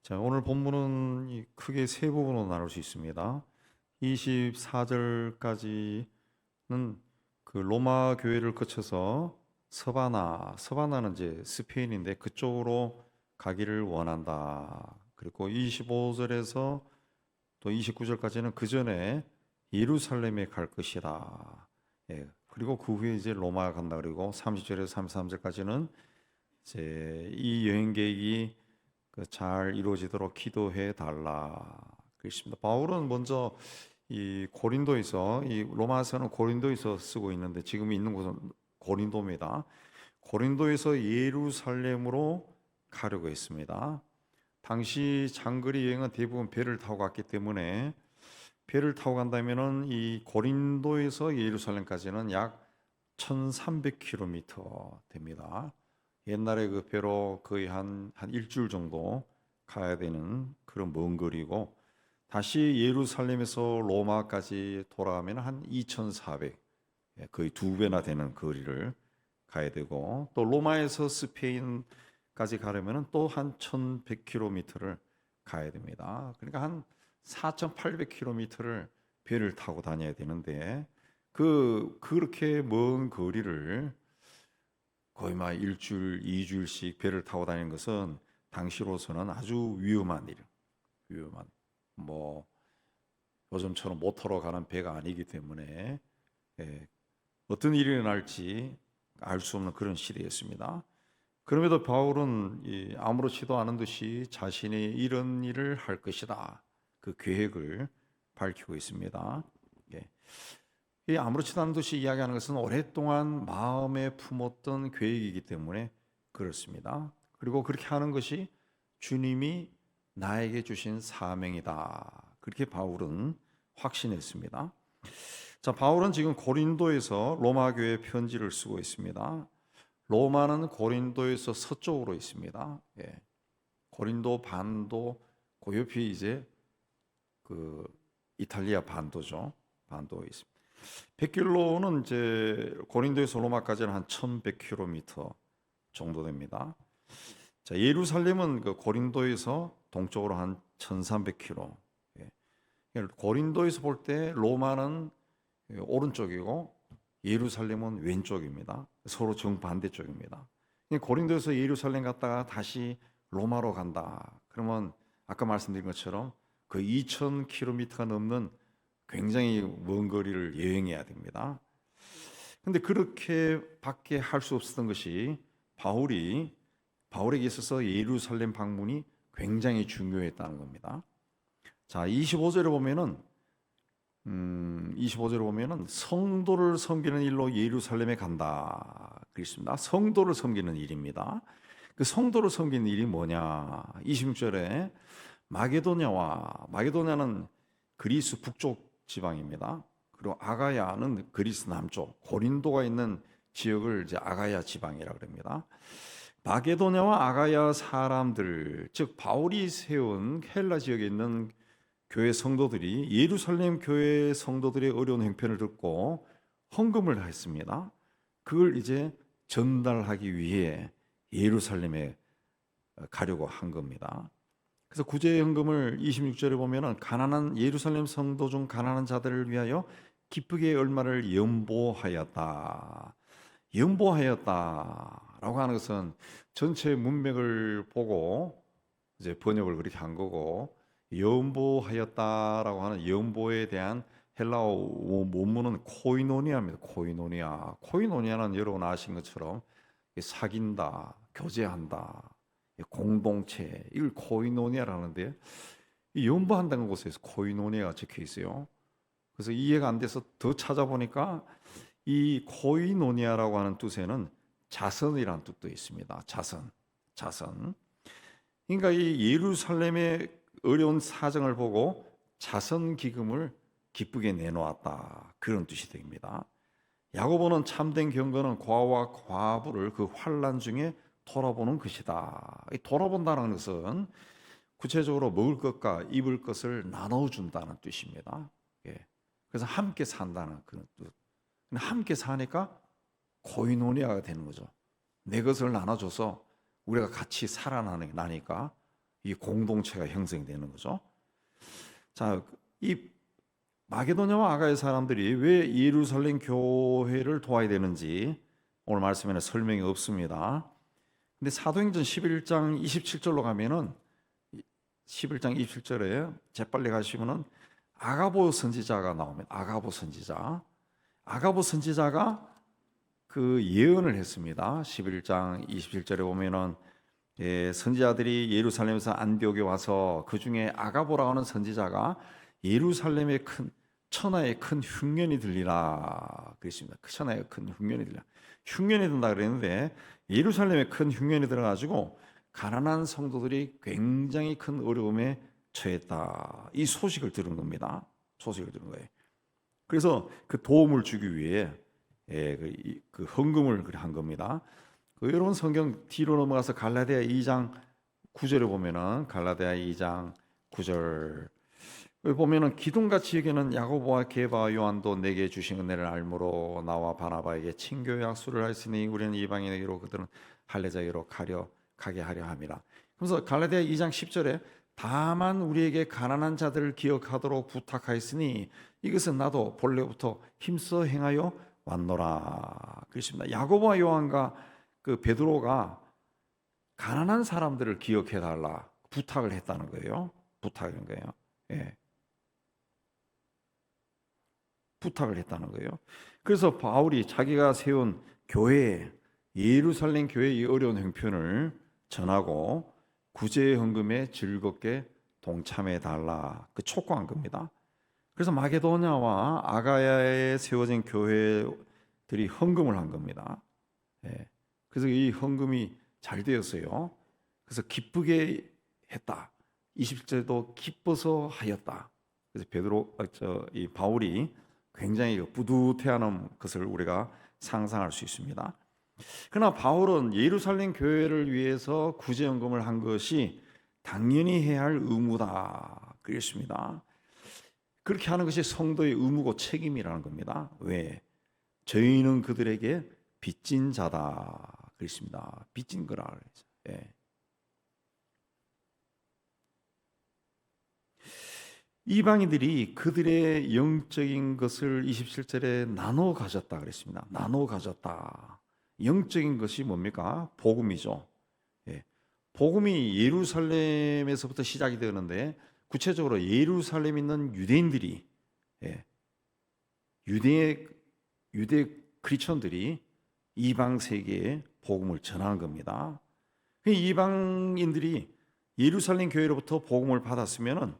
자, 오늘 본문은 크게 세 부분으로 나눌 수 있습니다. 24절까지는 그 로마 교회를 거쳐서 서바나는 이제 스페인인데 그쪽으로 가기를 원한다. 그리고 25절에서 또 29절까지는 그 전에 예루살렘에 갈 것이다. 예. 그리고 그 후에 이제 로마 간다. 그리고 30절에서 33절까지는 이제 이 여행 계획이 잘 이루어지도록 기도해 달라 그랬습니다. 바울은 먼저 이 고린도에서 이 로마서는 고린도에서 쓰고 있는데 지금 있는 곳은 고린도입니다. 고린도에서 예루살렘으로 가려고 했습니다. 당시 장거리 여행은 대부분 배를 타고 갔기 때문에 배를 타고 간다면은 이 고린도에서 예루살렘까지는 약 1300km 됩니다. 옛날에 그 배로 거의 한 일주일 정도 가야 되는 그런 먼 거리고, 다시 예루살렘에서 로마까지 돌아가면 한 2400, 거의 두 배나 되는 거리를 가야 되고, 또 로마에서 스페인까지 가려면 또 한 1100km를 가야 됩니다. 그러니까 한 4800km를 배를 타고 다녀야 되는데, 그렇게 먼 거리를 거의 막 일주일, 2주일씩 배를 타고 다니는 것은 당시로서는 아주 위험한 일, 위험한 뭐 요즘처럼 모터로 가는 배가 아니기 때문에 어떤 일이 일어날지 알 수 없는 그런 시대였습니다. 그럼에도 바울은 아무렇지도 않은 듯이 자신이 이런 일을 할 것이다, 그 계획을 밝히고 있습니다. 이 아무렇지도 않은 듯이 이야기하는 것은 오랫동안 마음에 품었던 계획이기 때문에 그렇습니다. 그리고 그렇게 하는 것이 주님이 나에게 주신 사명이다, 그렇게 바울은 확신했습니다. 자, 바울은 지금 고린도에서 로마 교회 편지를 쓰고 있습니다. 로마는 고린도에서 서쪽으로 있습니다. 고린도 반도, 그 옆이 이제 그 이탈리아 반도죠. 반도에 있습니다. 백길로는 이제 고린도에서 로마까지는 한 1100km 정도 됩니다. 자, 예루살렘은 그 고린도에서 동쪽으로 한 1300km. 고린도에서 볼 때 로마는 오른쪽이고 예루살렘은 왼쪽입니다. 서로 정반대쪽입니다. 고린도에서 예루살렘 갔다가 다시 로마로 간다. 그러면 아까 말씀드린 것처럼 그 2000km가 넘는 굉장히 먼 거리를 여행해야 됩니다. 근데 그렇게밖에 할 수 없었던 것이 바울에게 있어서 예루살렘 방문이 굉장히 중요했다는 겁니다. 자, 25절에 보면은 성도를 섬기는 일로 예루살렘에 간다 그랬습니다. 성도를 섬기는 일입니다. 그 성도를 섬기는 일이 뭐냐? 26절에 마게도냐는 그리스 북쪽 지방입니다. 그리고 아가야는 그리스 남쪽, 고린도가 있는 지역을 이제 아가야 지방이라고 합니다. 마게도냐와 아가야 사람들, 즉 바울이 세운 헬라 지역에 있는 교회 성도들이 예루살렘 교회 성도들의 어려운 형편을 듣고 헌금을 했습니다. 그걸 이제 전달하기 위해 예루살렘에 가려고 한 겁니다. 그래서 구제 헌금을 26절에 보면은 가난한 예루살렘 성도 중 가난한 자들을 위하여 기쁘게 얼마를 연보하였다라고 하는 것은 전체 문맥을 보고 이제 번역을 그렇게 한 거고, 연보하였다라고 하는 연보에 대한 헬라어 원문은 코이노니아입니다. 코이노니아는 여러분 아신 것처럼 사귄다, 교제한다, 공동체, 이걸 코이노니아라는데, 이 연보한다는 곳에서 코이노니아가 적혀 있어요. 그래서 이해가 안 돼서 더 찾아보니까 이 코이노니아라고 하는 뜻에는 자선이라는 뜻도 있습니다. 자선. 그러니까 이 예루살렘의 어려운 사정을 보고 자선 기금을 기쁘게 내놓았다, 그런 뜻이 됩니다. 야고보는 참된 경건은 과와 과부를 그 환난 중에 돌아보는 것이다. 돌아본다는 것은 구체적으로 먹을 것과 입을 것을 나눠준다는 뜻입니다. 그래서 함께 산다는 그런 뜻. 함께 사니까 코이노니아가 되는 거죠. 내 것을 나눠줘서 우리가 같이 살아나니까 이 공동체가 형성되는 거죠. 자, 이 마게도냐와 아가야 사람들이 왜 예루살렘 교회를 도와야 되는지 오늘 말씀에는 설명이 없습니다. 근데 사도행전 11장 27절로 가면은 11장 27절에 재빨리 가시면은 아가보 선지자가 나옵니다. 아가보 선지자가 그 예언을 했습니다. 11장 27절에 보면은 선지자들이 예루살렘에서 안디옥에 와서 그 중에 아가보라고 하는 선지자가 예루살렘의 천하의 큰 흉년이 들리라 그랬습니다. 천하의 큰 흉년이 들리라. 흉년이 든다 그랬는데 예루살렘에 큰 흉년이 들어가지고 가난한 성도들이 굉장히 큰 어려움에 처했다. 이 소식을 들은 겁니다. 소식을 들은 거예요. 그래서 그 도움을 주기 위해 그 헌금을 한 겁니다. 여러분 성경 뒤로 넘어가서 갈라디아 2장 9절에 보면은 갈라디아 2장 9절 보면은 기둥같이 여기는 야고보와 게바와 요한도 내게 주신 은혜를 알므로 나와 바나바에게 친교 약수를 하였으니 우리는 이방인에게로 그들은 할례자에게로 가게 하려 함이라. 그래서 갈라디아 2장 10절에 다만 우리에게 가난한 자들을 기억하도록 부탁하였으니 이것은 나도 본래부터 힘써 행하여 왔노라. 그렇습니다. 야고보와 요한과 그 베드로가 가난한 사람들을 기억해 달라 부탁을 했다는 거예요. 부탁인 거예요. 예. 부탁을 했다는 거예요. 그래서 바울이 자기가 세운 교회 예루살렘 교회의 어려운 형편을 전하고 구제 헌금에 즐겁게 동참해 달라 그 촉구한 겁니다. 그래서 마게도냐와 아가야에 세워진 교회들이 헌금을 한 겁니다. 예. 그래서 이 헌금이 잘 되었어요. 그래서 기쁘게 했다. 20절도 기뻐서 하였다. 그래서 이 바울이 굉장히 뿌듯해하는 것을 우리가 상상할 수 있습니다. 그러나 바울은 예루살렘 교회를 위해서 구제헌금을 한 것이 당연히 해야 할 의무다 그랬습니다. 그렇게 하는 것이 성도의 의무고 책임이라는 겁니다. 왜? 저희는 그들에게 빚진 자다 그랬습니다. 빚진 거라 그랬죠. 예. 이방인들이 그들의 영적인 것을 27절에 나눠 가졌다 그랬습니다. 나눠 가졌다. 영적인 것이 뭡니까? 복음이죠. 예. 복음이 예루살렘에서부터 시작이 되는데 구체적으로 예루살렘에 있는 유대인들이 유대 크리스천들이 이방 세계에 복음을 전하는 겁니다. 이방인들이 예루살렘 교회로부터 복음을 받았으면은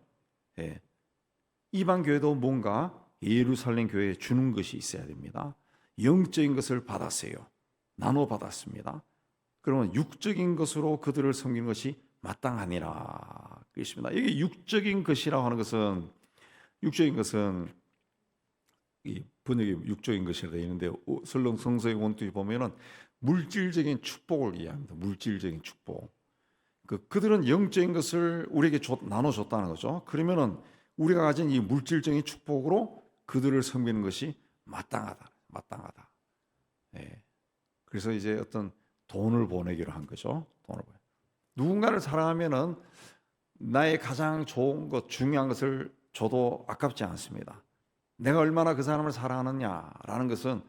이방 교회도 뭔가 예루살렘 교회에 주는 것이 있어야 됩니다. 영적인 것을 받았어요. 나눠 받았습니다. 그러면 육적인 것으로 그들을 섬긴 것이 마땅하니라. 그렇습니다. 이게 육적인 것이라고 하는 것은 이 번역이 육적인 것이라 되어 있는데 설령 성서의 원투에 보면은 물질적인 축복을 이해합니다. 물질적인 축복. 그들은 영적인 것을 우리에게 나눠줬다는 거죠. 그러면은 우리가 가진 이 물질적인 축복으로 그들을 섬기는 것이 마땅하다. 네. 그래서 이제 어떤 돈을 보내기로 한 거죠. 누군가를 사랑하면은 나의 가장 좋은 것, 중요한 것을 줘도 아깝지 않습니다. 내가 얼마나 그 사람을 사랑하느냐라는 것은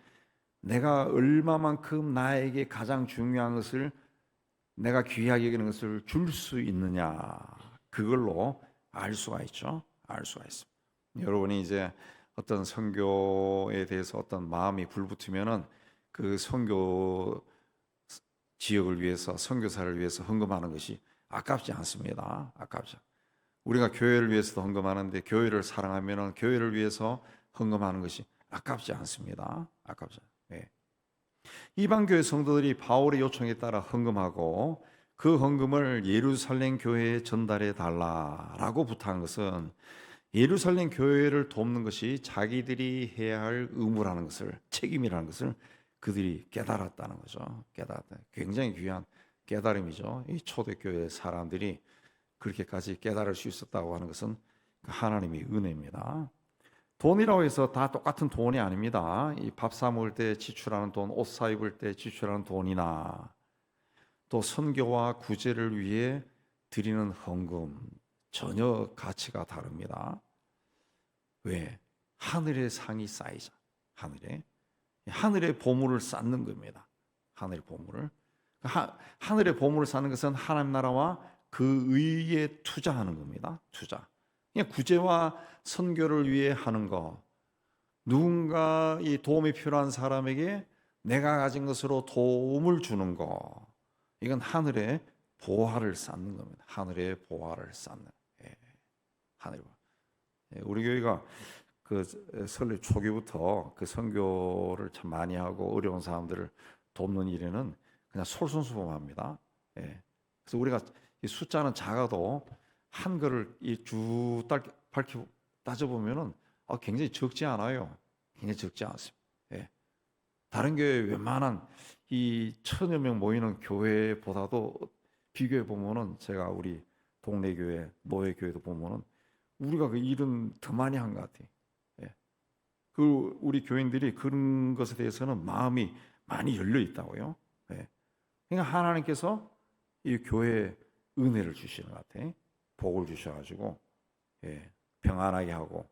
내가 얼마만큼 나에게 가장 중요한 것을 내가 귀하게 여기는 것을 줄 수 있느냐 그걸로 알 수가 있죠. 알 수가 있습니다. 여러분이 이제 어떤 선교에 대해서 어떤 마음이 불붙으면은 그 선교 지역을 위해서 선교사를 위해서 헌금하는 것이 아깝지 않습니다. 아깝죠. 우리가 교회를 위해서도 헌금하는데 교회를 사랑하면은 교회를 위해서 헌금하는 것이 아깝지 않습니다. 아깝죠. 네. 이방 교회 성도들이 바울의 요청에 따라 헌금하고 그 헌금을 예루살렘 교회에 전달해 달라라고 부탁한 것은 예루살렘 교회를 돕는 것이 자기들이 해야 할 의무라는 것을, 책임이라는 것을 그들이 깨달았다는 거죠. 깨달았다. 굉장히 귀한 깨달음이죠. 이 초대교회 사람들이 그렇게까지 깨달을 수 있었다고 하는 것은 하나님의 은혜입니다. 돈이라고 해서 다 똑같은 돈이 아닙니다. 이 밥 사 먹을 때 지출하는 돈, 옷 사 입을 때 지출하는 돈이나 또 선교와 구제를 위해 드리는 헌금 전혀 가치가 다릅니다. 왜? 하늘의 상이 쌓이자. 하늘의 보물을 쌓는 겁니다. 하늘의 보물을. 하늘의 보물을 쌓는 것은 하나님 나라와 그 의에 투자하는 겁니다. 투자. 그냥 구제와 선교를 위해 하는 거. 누군가 이 도움이 필요한 사람에게 내가 가진 것으로 도움을 주는 거. 이건 하늘의 보화를 쌓는 겁니다. 하늘의 보화를 쌓는. 하늘. 우리 교회가 그 설립 초기부터 그 선교를 참 많이 하고 어려운 사람들을 돕는 일에는 그냥 솔선수범합니다. 그래서 우리가 이 숫자는 작아도 한 거를 이쭉 밝혀 따져보면은 굉장히 적지 않아요. 굉장히 적지 않습니다. 다른 교회 웬만한 이 1000여 명 모이는 교회보다도 비교해 보면은 제가 우리 동네 교회, 모회 교회도 보면은 우리가 그 일은 더 많이 한 것 같아요. 그 우리 교인들이 그런 것에 대해서는 마음이 많이 열려 있다고요. 그러니까 하나님께서 이 교회에 은혜를 주시는 것 같아요. 복을 주셔가지고 평안하게 하고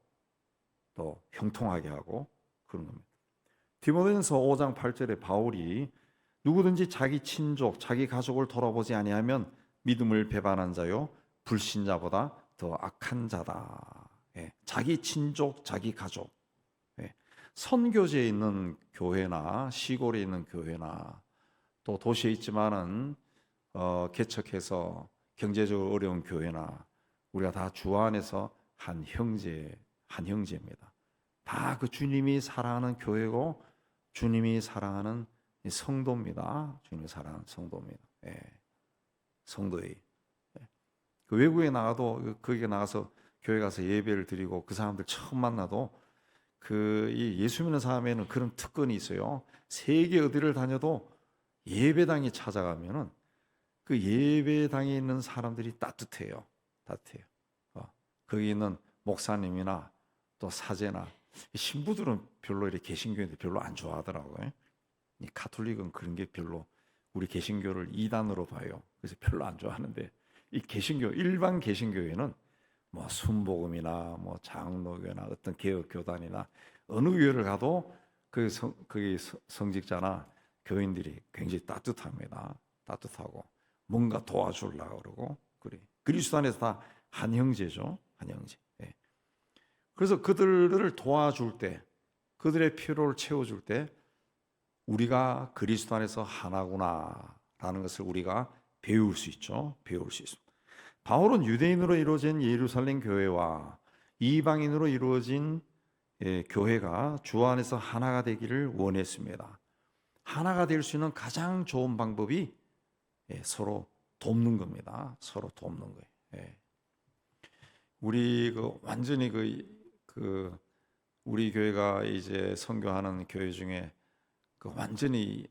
또 형통하게 하고 그런 겁니다. 디모데전서 5장 8절에 바울이 누구든지 자기 친족, 자기 가족을 돌아보지 아니하면 믿음을 배반한 자요 불신자보다 더 악한 자다. 자기 친족, 자기 가족. 선교지에 있는 교회나 시골에 있는 교회나 또 도시에 있지만은 개척해서 경제적으로 어려운 교회나 우리가 다 주 안에서 한 형제입니다. 다 그 주님이 사랑하는 교회고 주님이 사랑하는 성도입니다. 주님이 사랑하는 성도입니다. 성도의 그 외국에 나가도 거기에 나가서 교회 가서 예배를 드리고 그 사람들 처음 만나도 그 예수 믿는 사람에는 그런 특권이 있어요. 세계 어디를 다녀도 예배당에 찾아가면은 그 예배당에 있는 사람들이 따뜻해요. 거기 있는 목사님이나 또 사제나 신부들은 별로 이렇게 개신교인들 별로 안 좋아하더라고요. 이 가톨릭은 그런 게 별로 우리 개신교를 이단으로 봐요. 그래서 별로 안 좋아하는데 이 개신교 일반 개신교회는 뭐 순복음이나 뭐 장로교나 어떤 개혁교단이나 어느 교회를 가도 그 성직자나 교인들이 굉장히 따뜻합니다. 따뜻하고 뭔가 도와주려고 그러고 그래. 그리스도 안에서 다 한 형제죠. 한 형제. 그래서 그들을 도와줄 때, 그들의 필요를 채워줄 때 우리가 그리스도 안에서 하나구나라는 것을 우리가 배울 수 있죠. 배울 수 있습니다. 바울은 유대인으로 이루어진 예루살렘 교회와 이방인으로 이루어진 교회가 주 안에서 하나가 되기를 원했습니다. 하나가 될 수 있는 가장 좋은 방법이 서로 돕는 겁니다. 서로 돕는 거예요. 우리 완전히 우리 교회가 이제 선교하는 교회 중에 완전히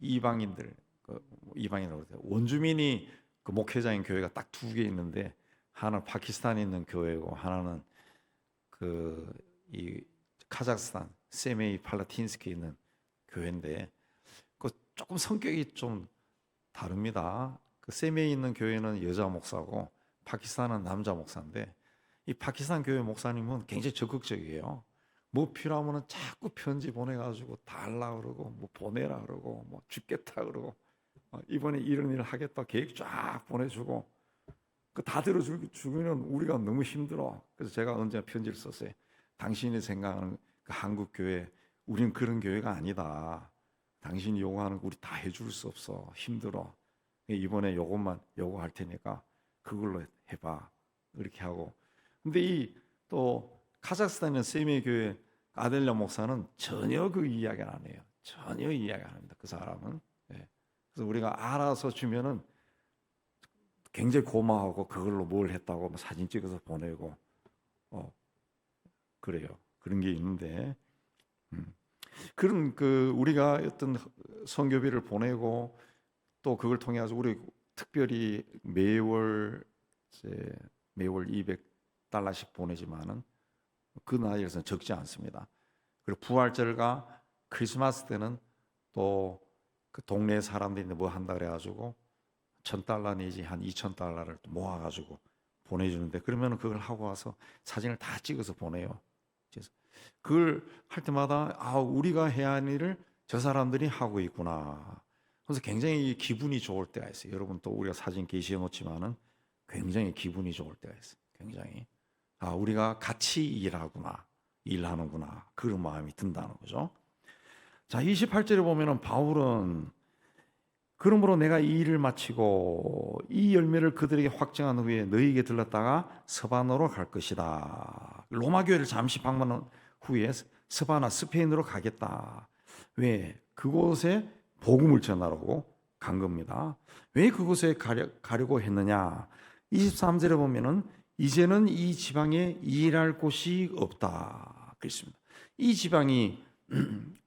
이방인들 이방인으로 원주민이 목회자인 교회가 딱 2개 있는데 하나는 파키스탄에 있는 교회고 하나는 이 카자흐스탄 세메이 팔라틴스크에 있는 교회인데 조금 성격이 좀 다릅니다. 세메이에 있는 교회는 여자 목사고 파키스탄은 남자 목사인데 이 파키스탄 교회 목사님은 굉장히 적극적이에요. 뭐 필요하면은 자꾸 편지 보내가지고 달라 그러고 뭐 보내라 그러고 뭐 죽겠다 그러고 이번에 이런 일을 하겠다 계획 쫙 보내주고 다 들어주면 우리가 너무 힘들어. 그래서 제가 언제 편지를 썼어요. 당신이 생각하는 그 한국 교회 우리는 그런 교회가 아니다. 당신이 요구하는 거 우리 다 해줄 수 없어. 힘들어. 이번에 요것만 요구할 테니까 그걸로 해봐. 이렇게 하고. 근데 또 카자흐스탄의 세메 교회 아델랴 목사는 전혀 그 이야기 안 해요. 전혀 이야기 안 합니다. 그 사람은. 그래서 우리가 알아서 주면은 굉장히 고마워하고 그걸로 뭘 했다고 사진 찍어서 보내고 그래요. 그런 게 있는데 그런 우리가 어떤 선교비를 보내고 또 그걸 통해 가지고 우리 특별히 매월 200달러씩 보내지만은 그 나이에서는 적지 않습니다. 그리고 부활절과 크리스마스 때는 또 그 동네 사람들이 뭐 한다 그래가지고 $1,000 내지 한 $2,000를 모아가지고 보내주는데, 그러면 그걸 하고 와서 사진을 다 찍어서 보내요. 그래서 그걸 할 때마다 우리가 해야 하는 일을 저 사람들이 하고 있구나. 그래서 굉장히 기분이 좋을 때가 있어요. 여러분 또 우리가 사진 게시해 놓지만은 굉장히 기분이 좋을 때가 있어요. 굉장히 우리가 같이 일하는구나 그런 마음이 든다는 거죠. 자, 28절에 보면은 바울은 그러므로 내가 이 일을 마치고 이 열매를 그들에게 확증한 후에 너희에게 들렀다가 서바나로 갈 것이다. 로마 교회를 잠시 방문한 후에 서바나 스페인으로 가겠다. 왜? 그곳에 복음을 전하라고 간 겁니다. 왜 그곳에 가려고 했느냐? 23절에 보면은 이제는 이 지방에 일할 곳이 없다 그랬습니다. 이 지방이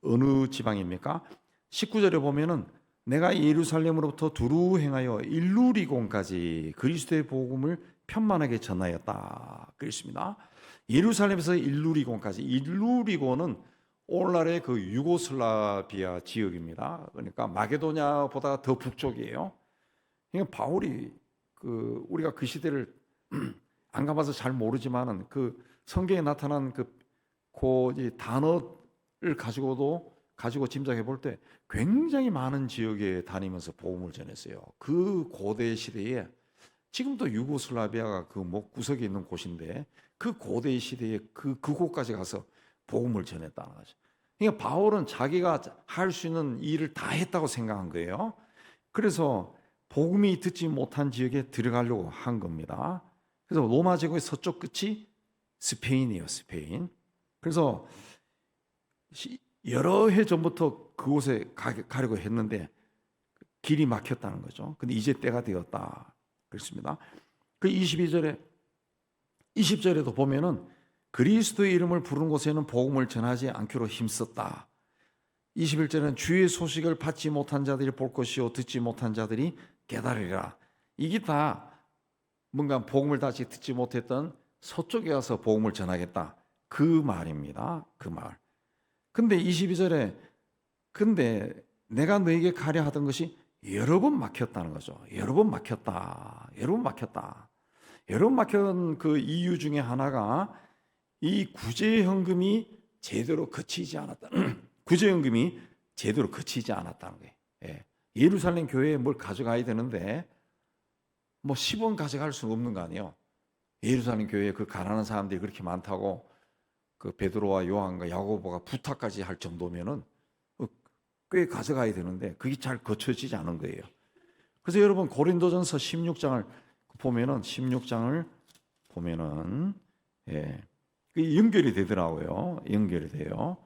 어느 지방입니까? 19절에 보면은 내가 예루살렘으로부터 두루 행하여 일루리곤까지 그리스도의 복음을 편만하게 전하였다 그랬습니다. 예루살렘에서 일루리곤까지. 일루리곤은 오늘날의 그 유고슬라비아 지역입니다. 그러니까 마게도냐보다 더 북쪽이에요. 그러니까 바울이 우리가 그 시대를 안 가봐서 잘 모르지만은 그 성경에 나타난 그 단어를 가지고 짐작해 볼 때 굉장히 많은 지역에 다니면서 복음을 전했어요. 그 고대 시대에, 지금도 유고슬라비아가 그 구석에 있는 곳인데 그 고대 시대에 그곳까지 가서 복음을 전했다는 거죠. 그러니까 바울은 자기가 할 수 있는 일을 다 했다고 생각한 거예요. 그래서 복음이 듣지 못한 지역에 들어가려고 한 겁니다. 그래서 로마 제국의 서쪽 끝이 스페인이에요, 스페인. 그래서 여러 해 전부터 그곳에 가려고 했는데 길이 막혔다는 거죠. 근데 이제 때가 되었다 그렇습니다. 그 20절에도 보면은 그리스도의 이름을 부르는 곳에는 복음을 전하지 않기로 힘썼다. 21절에는 주의 소식을 받지 못한 자들이 볼 것이요 듣지 못한 자들이 깨달으리라. 이게 다 뭔가 복음을 다시 듣지 못했던 서쪽에 가서 복음을 전하겠다 그 말입니다. 그 말. 근데 22절에 근데 내가 너에게 가려 하던 것이 여러 번 막혔다는 거죠. 여러 번 막혔다. 여러 번 막힌 그 이유 중에 하나가 이 구제현금이 제대로 거치지 않았다. 구제현금이 제대로 거치지 않았다는 거예요. 예. 예루살렘 교회에 뭘 가져가야 되는데 10원 가져갈 수는 없는 거 아니에요. 예루살렘 교회에 그 가난한 사람들이 그렇게 많다고 그 베드로와 요한과 야고보가 부탁까지 할 정도면은 꽤 가져가야 되는데 그게 잘 거쳐지지 않은 거예요. 그래서 여러분 고린도전서 16장을 보면은 연결이 되더라고요. 연결이 돼요.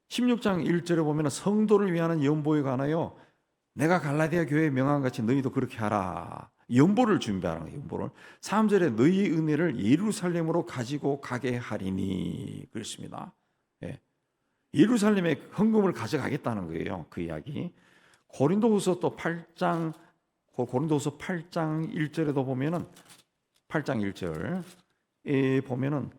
16장 1절에 보면은 성도를 위하는 연보에 관하여 내가 갈라디아 교회에 명한 같이 너희도 그렇게 하라. 연보를 준비하라는 거예요. 연보를. 3절에 너희 은혜를 예루살렘으로 가지고 가게 하리니 그랬습니다. 예. 예루살렘에 헌금을 가져가겠다는 거예요. 그 이야기. 고린도후서 8장 1절에도 보면은 8장 1절에 보면은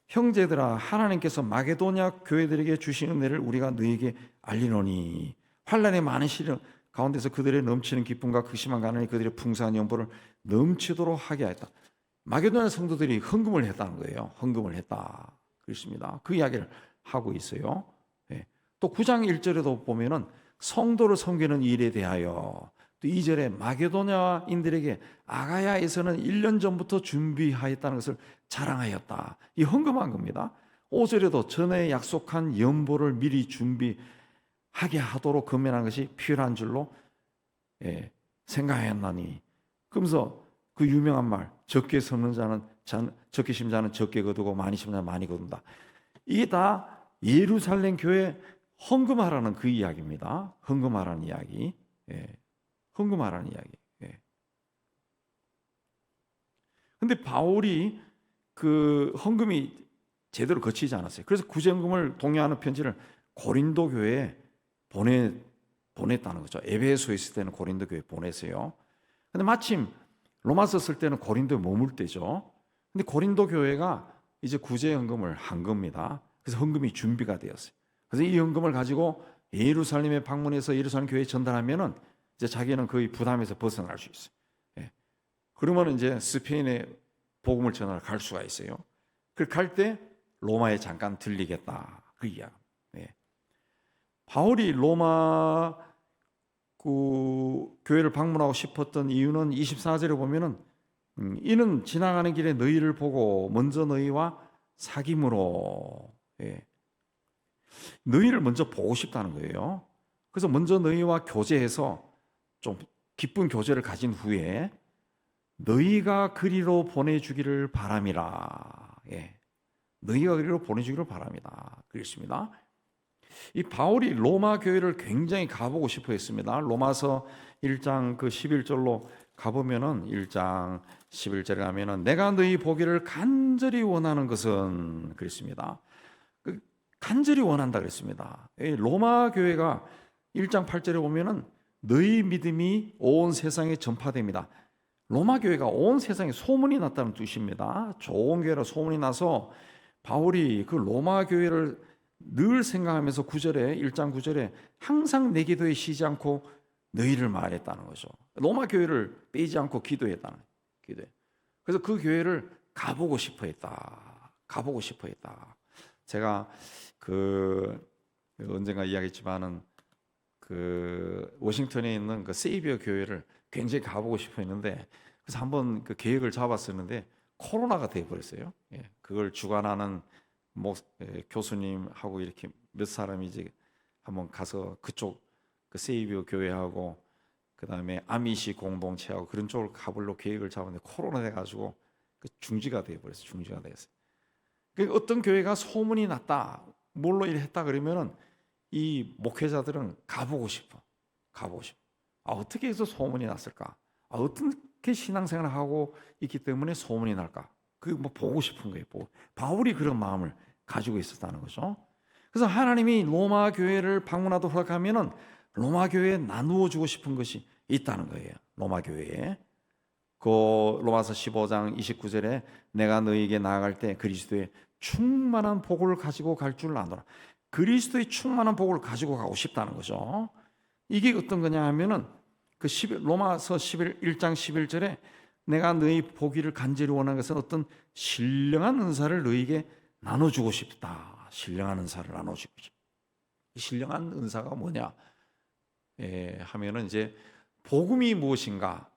형제들아 하나님께서 마게도냐 교회들에게 주신 은혜를 우리가 너희에게 알리노니 환난의 많은 시련 가운데서 그들의 넘치는 기쁨과 극심한 가난이 그들의 풍성한 연보를 넘치도록 하게 하였다. 마게도냐 성도들이 헌금을 했다는 거예요. 헌금을 했다. 그렇습니다. 그 이야기를 하고 있어요. 네. 또 9장 1절에도 보면은 성도를 섬기는 일에 대하여 또 2절에 마게도냐인들에게 아가야에서는 1년 전부터 준비하였다는 것을 자랑하였다. 이 헌금한 겁니다. 5절에도 전에 약속한 연보를 미리 준비하게 하도록 금연한 것이 필요한 줄로 생각하였나니. 그러면서 그 유명한 말 적게 심는 자는 적게 거두고 많이 심는 자는 많이 거둔다. 이게 다 예루살렘 교회 헌금하라는 그 이야기입니다. 헌금하라는 이야기. 헌금하라는 이야기. 근데 바울이 그 헌금이 제대로 거치지 않았어요. 그래서 구제헌금을 독려하는 편지를 고린도 교회에 보냈다는 거죠. 에베소에 있을 때는 고린도 교회에 보냈어요. 근데 마침 로마서 쓸 때는 고린도에 머물 때죠. 근데 고린도 교회가 이제 구제헌금을 한 겁니다. 그래서 헌금이 준비가 되었어요. 그래서 이 헌금을 가지고 예루살렘에 방문해서 예루살렘 교회에 전달하면은 이제 자기는 거의 부담에서 벗어날 수 있어요. 그러면 이제 스페인에 복음을 전하러 갈 수가 있어요. 그 갈 때 로마에 잠깐 들리겠다 그 이야기. 네. 바울이 로마 그 교회를 방문하고 싶었던 이유는 24절에 보면은 이는 지나가는 길에 너희를 보고 먼저 너희와 사귐으로, 예. 너희를 먼저 보고 싶다는 거예요. 그래서 먼저 너희와 교제해서 좀 기쁜 교제를 가진 후에 너희가 그리로 보내주기를 바람이라. 예. 너희가 그리로 보내주기를 바랍니다. 그랬습니다. 이 바울이 로마 교회를 굉장히 가보고 싶어 했습니다. 로마서 1장 그 11절로 가보면은 1장 11절에 가면은 내가 너희 보기를 간절히 원하는 것은 그랬습니다. 간절히 원한다 그랬습니다. 로마 교회가 1장 8절에 보면은 너희 믿음이 온 세상에 전파됩니다. 로마 교회가 온 세상에 소문이 났다는 뜻입니다. 좋은 교회라 소문이 나서 바울이 그 로마 교회를 늘 생각하면서 9절에 1장 9절에 항상 내 기도에 쉬지 않고 너희를 말했다는 거죠. 로마 교회를 빼지 않고 기도했다는 기도해. 그래서 그 교회를 가보고 싶어했다. 가보고 싶어했다. 제가 언젠가 이야기했지만은 그 워싱턴에 있는 그 세이비어 교회를 굉장히 가보고 싶어했는데 그래서 한번 그 계획을 잡았었는데 코로나가 돼버렸어요. 예, 그걸 주관하는 교수님하고 이렇게 몇 사람이 이제 한번 가서 그쪽 그 세이비어 교회하고 그 다음에 아미시 공동체하고 그런 쪽을 가보려고 계획을 잡았는데 코로나 돼가지고 중지가 돼버렸어요. 중지가 됐어요. 그 어떤 교회가 소문이 났다, 뭘로 이래 했다 그러면은 이 목회자들은 가보고 싶어. 어떻게 해서 소문이 났을까? 어떻게 신앙생활을 하고 있기 때문에 소문이 날까? 보고 싶은 거예요. 바울이 그런 마음을 가지고 있었다는 거죠. 그래서 하나님이 로마 교회를 방문하도록 허락하면은 로마 교회에 나누어 주고 싶은 것이 있다는 거예요. 로마 교회에. 그 로마서 15장 29절에 내가 너희에게 나아갈 때 그리스도의 충만한 복을 가지고 갈 줄 아노라. 그리스도의 충만한 복을 가지고 가고 싶다는 거죠. 이게 어떤 거냐 하면은 로마서 1장 11절에 내가 너희 보기를 간절히 원하는 것은 어떤 신령한 은사를 너희에게 나눠주고 싶다. 신령한 은사를 나눠주고 싶다. 신령한 은사가 뭐냐 하면은 이제 복음이 무엇인가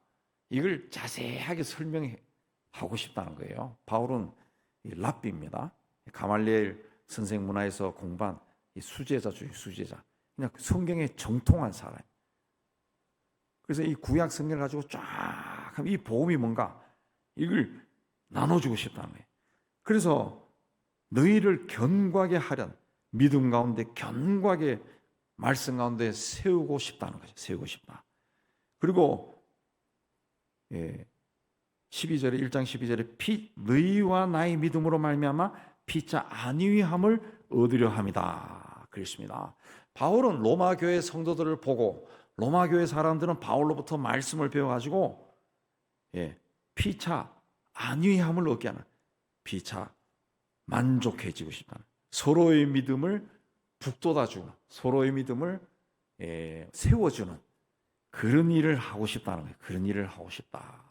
이걸 자세하게 설명하고 싶다는 거예요. 바울은 랍비입니다. 가말리엘 선생 문화에서 공부한 수제자 중에 수제자. 그냥 성경에 정통한 사람. 그래서 이 구약 성경을 가지고 쫙 하면 이 복음이 뭔가 이걸 나눠주고 싶다는 거예요. 그래서 너희를 견고하게 하련 믿음 가운데 견고하게 말씀 가운데 세우고 싶다는 거죠. 세우고 싶다. 그리고 12절에 1장 12절에 너희와 나의 믿음으로 말미암아 피차 안위함을 얻으려 함이다. 그랬습니다. 바울은 로마 교회 성도들을 보고 로마 교회 사람들은 바울로부터 말씀을 배워가지고 피차 안위함을 얻게 하는 피차 만족해지고 싶다는 서로의 믿음을 북돋아주는 서로의 믿음을 세워주는 그런 일을 하고 싶다는 거예요. 그런 일을 하고 싶다.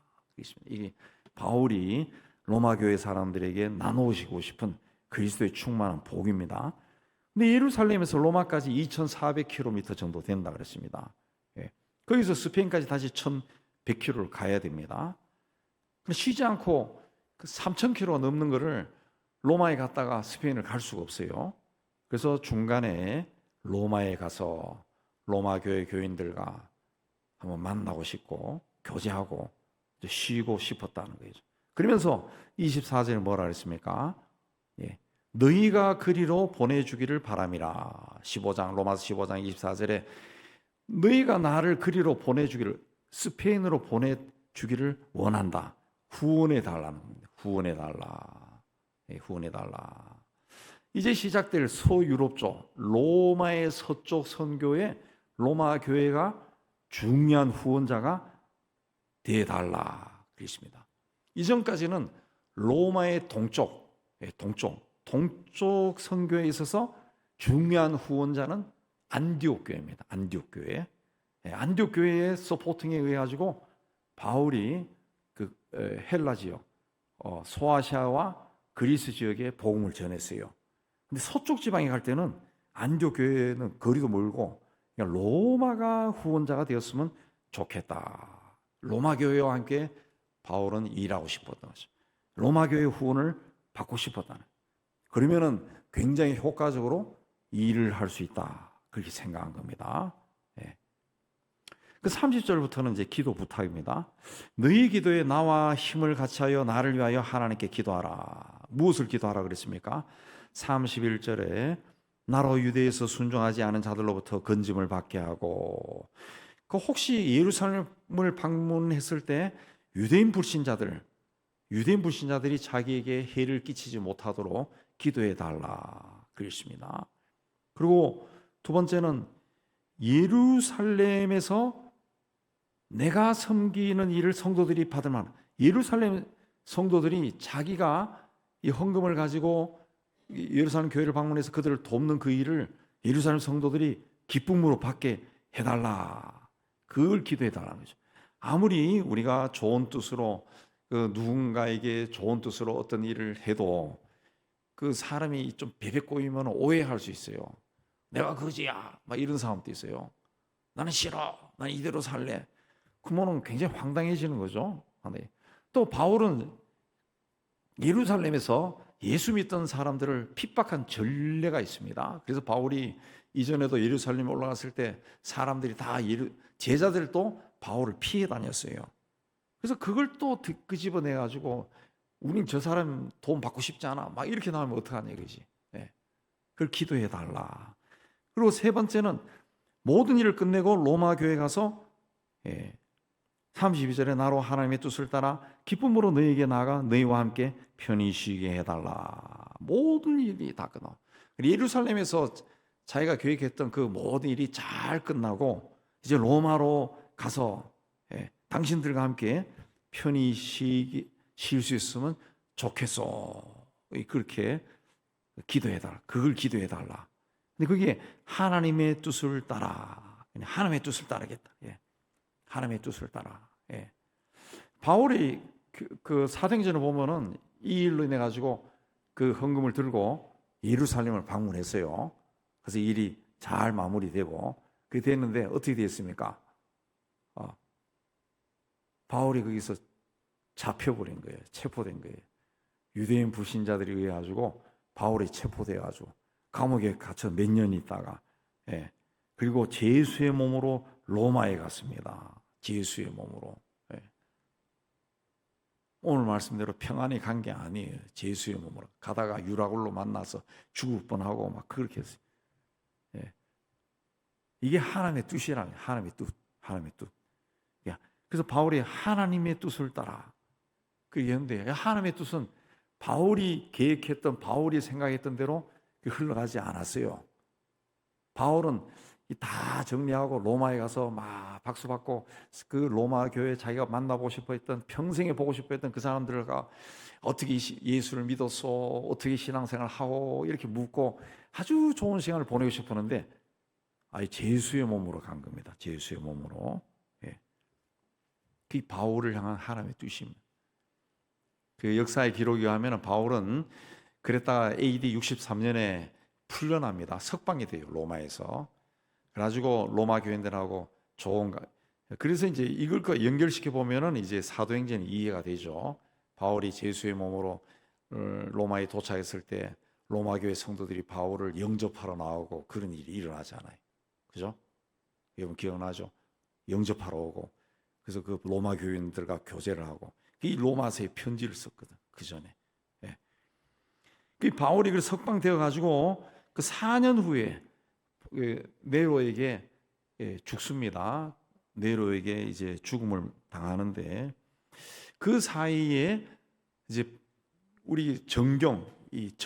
이게 바울이 로마 교회 사람들에게 나누시고 싶은 그리스도의 충만한 복입니다. 근데 예루살렘에서 로마까지 2,400km 정도 된다 그랬습니다. 거기서 스페인까지 다시 1,100km를 가야 됩니다. 쉬지 않고 3,000km 넘는 거를 로마에 갔다가 스페인을 갈 수가 없어요. 그래서 중간에 로마에 가서 로마 교회 교인들과 한번 만나고 싶고 교제하고 쉬고 싶었다는 거죠. 그러면서 24절에 뭐라 그랬습니까? 너희가 그리로 보내주기를 바람이라. 로마서 15장 24절에 너희가 나를 그리로 보내주기를 스페인으로 보내주기를 원한다. 후원해달라는 겁니다. 후원해달라. 이제 시작될 서유럽 쪽 로마의 서쪽 선교에 로마 교회가 중요한 후원자가 되달라 그랬습니다. 이전까지는 로마의 동쪽 선교에 있어서 중요한 후원자는 안디옥 교회입니다. 안디옥 교회. 안디옥 교회의 서포팅에 의해 가지고 바울이 헬라 지역, 소아시아와 그리스 지역에 복음을 전했어요. 근데 서쪽 지방에 갈 때는 안디옥 교회는 거리도 멀고 그냥 로마가 후원자가 되었으면 좋겠다. 로마 교회와 함께 바울은 일하고 싶었던 거죠. 로마 교회 후원을 받고 싶었다는. 그러면은 굉장히 효과적으로 일을 할 수 있다. 그렇게 생각한 겁니다. 예. 그 30절부터는 이제 기도 부탁입니다. 너희 기도에 나와 힘을 같이하여 나를 위하여 하나님께 기도하라. 무엇을 기도하라 그랬습니까? 31절에 나로 유대에서 순종하지 않은 자들로부터 건짐을 받게 하고, 그 혹시 예루살렘을 방문했을 때 유대인 불신자들이 자기에게 해를 끼치지 못하도록 기도해 달라 그랬습니다. 그리고 두 번째는 예루살렘에서 내가 섬기는 일을 성도들이 받을 만한, 예루살렘 성도들이 자기가 이 헌금을 가지고 예루살렘 교회를 방문해서 그들을 돕는 그 일을 예루살렘 성도들이 기쁨으로 받게 해달라. 그걸 기도해달라는 거죠. 아무리 우리가 좋은 뜻으로 누군가에게 좋은 뜻으로 어떤 일을 해도 그 사람이 좀 베베 꼬이면 오해할 수 있어요. 내가 거지야 막 이런 사람도 있어요. 나는 싫어, 나는 이대로 살래. 그러면 굉장히 황당해지는 거죠. 또 바울은 예루살렘에서 예수 믿던 사람들을 핍박한 전례가 있습니다. 그래서 바울이 이전에도 예루살렘에 올라갔을 때 사람들이 다 제자들도 바울을 피해 다녔어요. 그래서 그걸 또 끄집어내 가지고 우린 저 사람 도움 받고 싶지 않아 막 이렇게 나오면 어떡하냐 이거지. 그걸 기도해 달라. 그리고 세 번째는 모든 일을 끝내고 로마 교회 가서 32절에 나로 하나님의 뜻을 따라 기쁨으로 너희에게 나아가 너희와 함께 편히 쉬게 해달라. 모든 일이 다 끝나. 예루살렘에서 자기가 계획했던 그 모든 일이 잘 끝나고 이제 로마로 가서 당신들과 함께 편히 쉴 수 있으면 좋겠소. 그렇게 기도해달라. 그걸 기도해달라. 근데 그게 하나님의 뜻을 따라. 하나님의 뜻을 따르겠다. 하나님의 뜻을 따라. 바울이 그 사도행전을 보면은 이 일로 인해 가지고 그 헌금을 들고 예루살렘을 방문했어요. 그래서 일이 잘 마무리되고 그렇게 됐는데 어떻게 됐습니까? 바울이 거기서 잡혀버린 거예요. 체포된 거예요. 유대인 불신자들이 의해 가지고 바울이 체포돼 가지고 감옥에 갇혀 몇 년 있다가 그리고 제수의 몸으로 로마에 갔습니다. 제수의 몸으로. 오늘 말씀대로 평안히 간 게 아니에요. 제수의 몸으로 가다가 유라굴로 만나서 죽을 뻔하고 막 그렇게 했어요. 이게 하나님의 뜻이라는 거예요. 하나님의 뜻. 그래서 바울이 하나님의 뜻을 따라 그렇게 했는데 하나님의 뜻은 바울이 계획했던 바울이 생각했던 대로 흘러가지 않았어요. 바울은 다 정리하고 로마에 가서 막 박수 받고 그 로마 교회 자기가 만나보고 싶어 했던 평생에 보고 싶어 했던 그 사람들과 어떻게 예수를 믿었어, 어떻게 신앙생활을 하고 이렇게 묻고 아주 좋은 시간을 보내고 싶었는데 제수의 몸으로 간 겁니다. 제수의 몸으로. 그 바울을 향한 하나님의 뜻입니다. 그 역사의 기록에 의하면 바울은 그랬다가 AD 63년에 풀려납니다. 석방이 돼요. 로마에서. 그래가지고 로마 교인들하고 좋은 그래서 이제 이걸 연결시켜 보면은 이제 사도행전이 이해가 되죠. 바울이 제수의 몸으로 로마에 도착했을 때 로마 교회 성도들이 바울을 영접하러 나오고 그런 일이 일어나잖아요. 그죠? 여러분 기억나죠? 영접하러 오고 그래서 그 로마 교인들과 교제를 하고 이 로마서에 편지를 썼거든. 그 전에. 그 바울이 그 석방되어 가지고 그 4년 후에 네로에게 죽습니다. 네로에게 이제 죽음을 당하는데 그 사이에 이제 우리 이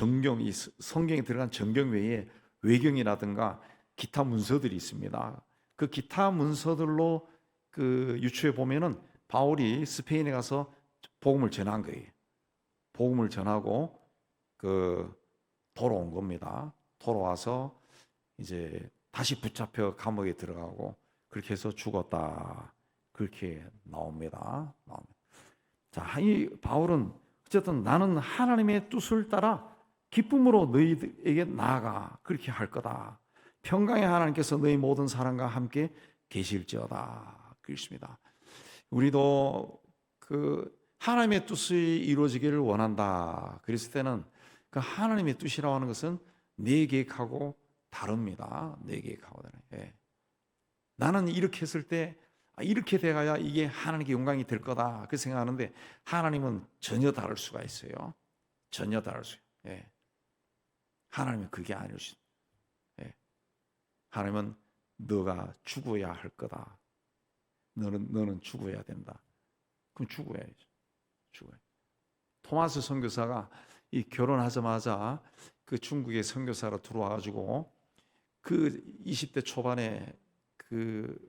성경에 들어간 정경 외에 외경이라든가 기타 문서들이 있습니다. 그 기타 문서들로 그 유추해 보면은 바울이 스페인에 가서 복음을 전한 거예요. 복음을 전하고 돌아온 겁니다. 돌아와서 이제 다시 붙잡혀 감옥에 들어가고 그렇게 해서 죽었다. 그렇게 나옵니다. 자, 이 바울은 어쨌든 나는 하나님의 뜻을 따라 기쁨으로 너희에게 나아가 그렇게 할 거다. 평강의 하나님께서 너희 모든 사람과 함께 계실지어다. 그렇습니다. 우리도 그 하나님의 뜻이 이루어지기를 원한다. 그랬을 때는 그 하나님의 뜻이라고 하는 것은 내 계획하고 다릅니다. 내 계획하고 다르. 예. 나는 이렇게 했을 때 이렇게 돼가야 이게 하나님께 영광이 될 거다. 그 생각하는데 하나님은 전혀 다를 수가 있어요. 전혀 다를 수. 예. 하나님은 그게 아닐 수. 예. 하나님은 너가 죽어야 할 거다. 너는 죽어야 된다. 그럼 죽어야죠. 죽어야. 토마스 선교사가 이 결혼하자마자 그 중국의 선교사로 들어와가지고 그 20대 초반에 그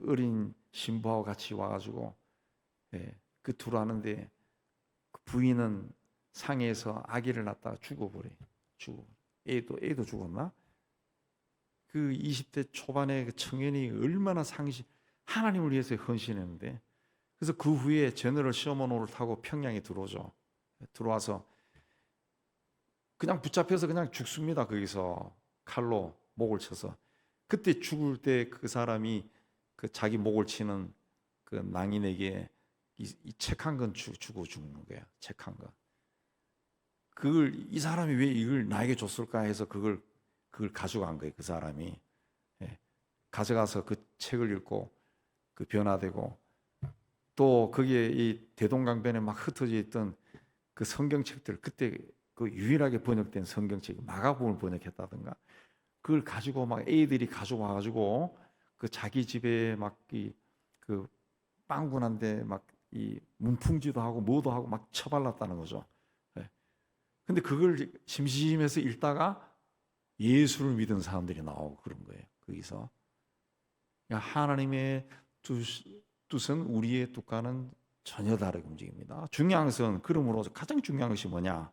어린 신부하고 같이 와가지고 그 들어왔는데 그 부인은 상해에서 아기를 낳다가 죽어버려. 애도 죽었나? 그 20대 초반의 그 청년이 얼마나 하나님을 위해서 헌신했는데 그래서 그 후에 제너럴 셔먼호를 타고 평양에 들어오죠. 들어와서 그냥 붙잡혀서 그냥 죽습니다. 거기서 칼로 목을 쳐서. 그때 죽을 때 그 사람이 그 자기 목을 치는 그 낭인에게 이 책 한 권 주고 죽는 거야. 책 한 권. 그걸 이 사람이 왜 이걸 나에게 줬을까 해서 그걸 가져간 거예요. 그 사람이. 예. 가져가서 그 책을 읽고 그 변화되고 또 거기에 이 대동강변에 막 흩어져 있던 그 성경책들 그때 그 유일하게 번역된 성경책 마가복음을 번역했다든가 그걸 가지고 막 애들이 가져와 가지고 그 자기 집에 막 이 그 빵군한데 막 이 문풍지도 하고 뭐도 하고 막 쳐발랐다는 거죠. 예. 근데 그걸 심심해서 읽다가 예수를 믿은 사람들이 나오고 그런 거예요. 거기서 하나님의 뜻은 우리의 뜻과는 전혀 다르게 움직입니다. 중요한 것은 그러므로 가장 중요한 것이 뭐냐?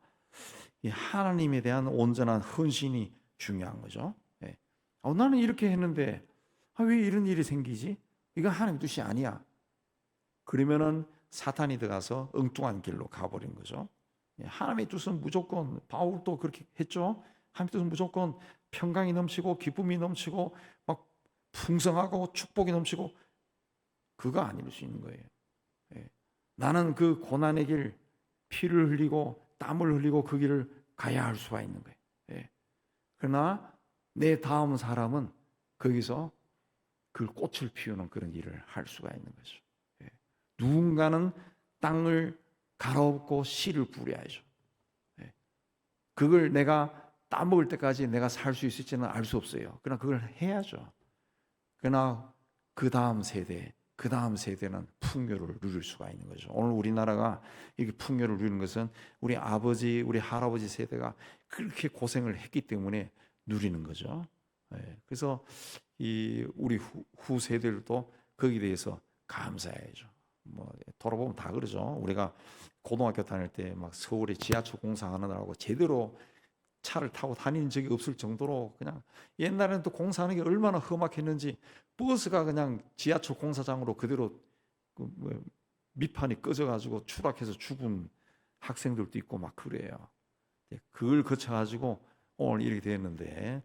이 하나님에 대한 온전한 헌신이 중요한 거죠. 예. 나는 이렇게 했는데 왜 이런 일이 생기지? 이건 하나님 뜻이 아니야. 그러면은 사탄이 들어가서 엉뚱한 길로 가버린 거죠. 예. 하나님의 뜻은 무조건 바울도 그렇게 했죠. 하나님의 뜻은 무조건 평강이 넘치고 기쁨이 넘치고 막 풍성하고 축복이 넘치고 그거 아닐 수 있는 거예요. 예. 나는 그 고난의 길 피를 흘리고 땀을 흘리고 그 길을 가야 할 수가 있는 거예요. 예. 그러나 내 다음 사람은 거기서 그 꽃을 피우는 그런 일을 할 수가 있는 거죠. 예. 누군가는 땅을 갈아엎고 씨를 뿌려야죠. 예. 그걸 내가 따먹을 때까지 내가 살 수 있을지는 알 수 없어요. 그러나 그걸 해야죠. 그러나 그 다음 세대는 풍요를 누릴 수가 있는 거죠. 오늘 우리나라가 이렇게 풍요를 누리는 것은 우리 아버지, 우리 할아버지 세대가 그렇게 고생을 했기 때문에 누리는 거죠. 그래서 우리 후 세대들도 거기에 대해서 감사해야죠. 뭐 돌아보면 다 그러죠. 우리가 고등학교 다닐 때 막 서울에 지하철 공사하느라고 제대로 차를 타고 다닌 적이 없을 정도로 그냥 옛날에는 또 공사하는 게 얼마나 험악했는지 버스가 그냥 지하철 공사장으로 그대로 밑판이 꺼져가지고 추락해서 죽은 학생들도 있고 막 그래요. 그걸 거쳐가지고 오늘 이렇게 됐는데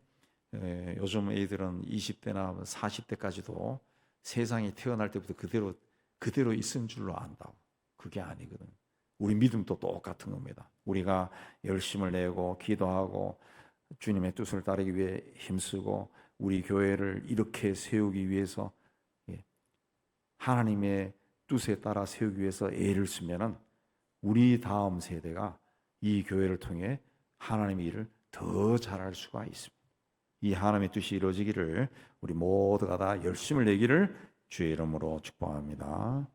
요즘 애들은 20대나 40대까지도 세상에 태어날 때부터 그대로 있은 줄로 안다고. 그게 아니거든. 우리 믿음도 똑같은 겁니다. 우리가 열심을 내고 기도하고 주님의 뜻을 따르기 위해 힘쓰고 우리 교회를 이렇게 세우기 위해서 하나님의 뜻에 따라 세우기 위해서 애를 쓰면은 우리 다음 세대가 이 교회를 통해 하나님의 일을 더 잘할 수가 있습니다. 이 하나님의 뜻이 이루어지기를 우리 모두가 다 열심을 내기를 주의 이름으로 축복합니다.